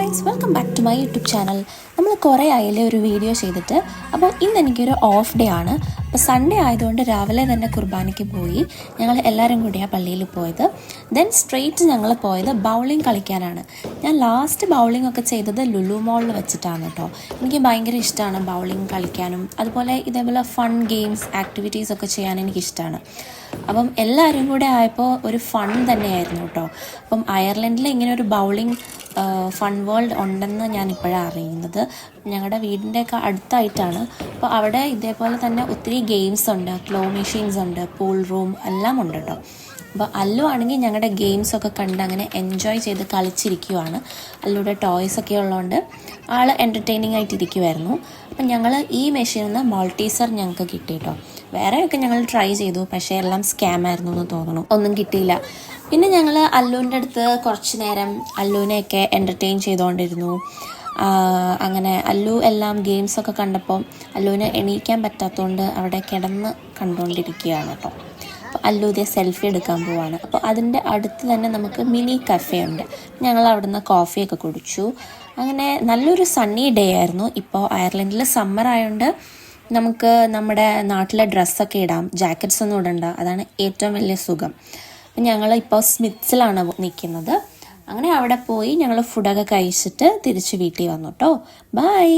Guys, welcome back to my YouTube channel. നമ്മൾ കുറേ ആയില്ലേ ഒരു വീഡിയോ ചെയ്തിട്ട്. അപ്പോൾ ഇന്ന് എനിക്കൊരു ഓഫ് ഡേ ആണ്. അപ്പോൾ സൺഡേ ആയതുകൊണ്ട് രാവിലെ തന്നെ കുർബാനയ്ക്ക് പോയി. ഞങ്ങൾ എല്ലാവരും കൂടിയാണ് പള്ളിയിൽ പോയത്. ദെൻ സ്ട്രെയിറ്റ് ഞങ്ങൾ പോയത് ബൗളിംഗ് കളിക്കാനാണ്. ഞാൻ ലാസ്റ്റ് ബൗളിംഗ് ഒക്കെ ചെയ്തത് ലുലു മോളിൽ വെച്ചിട്ടാണ് കേട്ടോ. എനിക്ക് ഭയങ്കര ഇഷ്ടമാണ് ബൗളിംഗ് കളിക്കാനും അതുപോലെ ഇതേപോലെ ഫൺ ഗെയിംസ് ആക്ടിവിറ്റീസ് ഒക്കെ ചെയ്യാൻ എനിക്കിഷ്ടമാണ്. അപ്പം എല്ലാവരും കൂടെ ആയപ്പോൾ ഒരു ഫൺ തന്നെയായിരുന്നു കേട്ടോ. അപ്പം അയർലൻഡിൽ ഇങ്ങനെ ഒരു ബൗളിംഗ് ഫൺ വേൾഡ് ഉണ്ടെന്ന് ഞാൻ ഇപ്പോഴാണ് അറിയുന്നത്. ഞങ്ങളുടെ വീടിൻ്റെയൊക്കെ അടുത്തായിട്ടാണ്. അപ്പോൾ അവിടെ ഇതേപോലെ തന്നെ ഒത്തിരി ഗെയിംസ് ഉണ്ട്, ക്ലോ മെഷീൻസ് ഉണ്ട്, പൂൾ റൂം എല്ലാം ഉണ്ട് കേട്ടോ. അപ്പോൾ അല്ലു ആണെങ്കിൽ ഞങ്ങളുടെ ഗെയിംസൊക്കെ കണ്ട് അങ്ങനെ എൻജോയ് ചെയ്ത് കളിച്ചിരിക്കുവാണ്. അല്ലുടെ ടോയ്സൊക്കെ ഉള്ളതുകൊണ്ട് ആൾ എൻ്റർടൈനിങ് ആയിട്ടിരിക്കുമായിരുന്നു. അപ്പം ഞങ്ങൾ ഈ മെഷീനിൽ നിന്ന് മോൾട്ടീസർ ഞങ്ങൾക്ക് കിട്ടി കേട്ടോ. വേറെയൊക്കെ ഞങ്ങൾ ട്രൈ ചെയ്തു, പക്ഷേ എല്ലാം സ്കാമായിരുന്നു എന്ന് തോന്നുന്നു, ഒന്നും കിട്ടിയില്ല. പിന്നെ ഞങ്ങൾ അല്ലുവിൻ്റെ അടുത്ത് കുറച്ച് നേരം അല്ലുവിനെയൊക്കെ എൻ്റർടൈൻ ചെയ്തുകൊണ്ടിരുന്നു. അങ്ങനെ അല്ലു എല്ലാം ഗെയിംസൊക്കെ കണ്ടപ്പോൾ അല്ലുവിന് എണീക്കാൻ പറ്റാത്തതുകൊണ്ട് അവിടെ കിടന്ന് കണ്ടുകൊണ്ടിരിക്കുകയാണ് കേട്ടോ. അപ്പോൾ അല്ലു ഇതേ സെൽഫി എടുക്കാൻ പോവാണ്. അപ്പോൾ അതിൻ്റെ അടുത്ത് തന്നെ നമുക്ക് മിനി കഫേ ഉണ്ട്. ഞങ്ങൾ അവിടുന്ന് കോഫിയൊക്കെ കുടിച്ചു. അങ്ങനെ നല്ലൊരു സണ്ണി ഡേ ആയിരുന്നു. ഇപ്പോൾ അയർലൻഡിൽ സമ്മർ ആയതുകൊണ്ട് നമുക്ക് നമ്മുടെ നാട്ടിലെ ഡ്രസ്സൊക്കെ ഇടാം, ജാക്കറ്റ്സ് ഒന്നും ഇടണ്ട. അതാണ് ഏറ്റവും വലിയ സുഖം. അപ്പം ഞങ്ങൾ ഇപ്പോൾ സ്മിത്സിലാണ് നിൽക്കുന്നത്. അങ്ങനെ അവിടെ പോയി ഞങ്ങൾ ഫുഡൊക്കെ കഴിച്ചിട്ട് തിരിച്ച് വീട്ടിൽ വന്നു കേട്ടോ. ബൈ.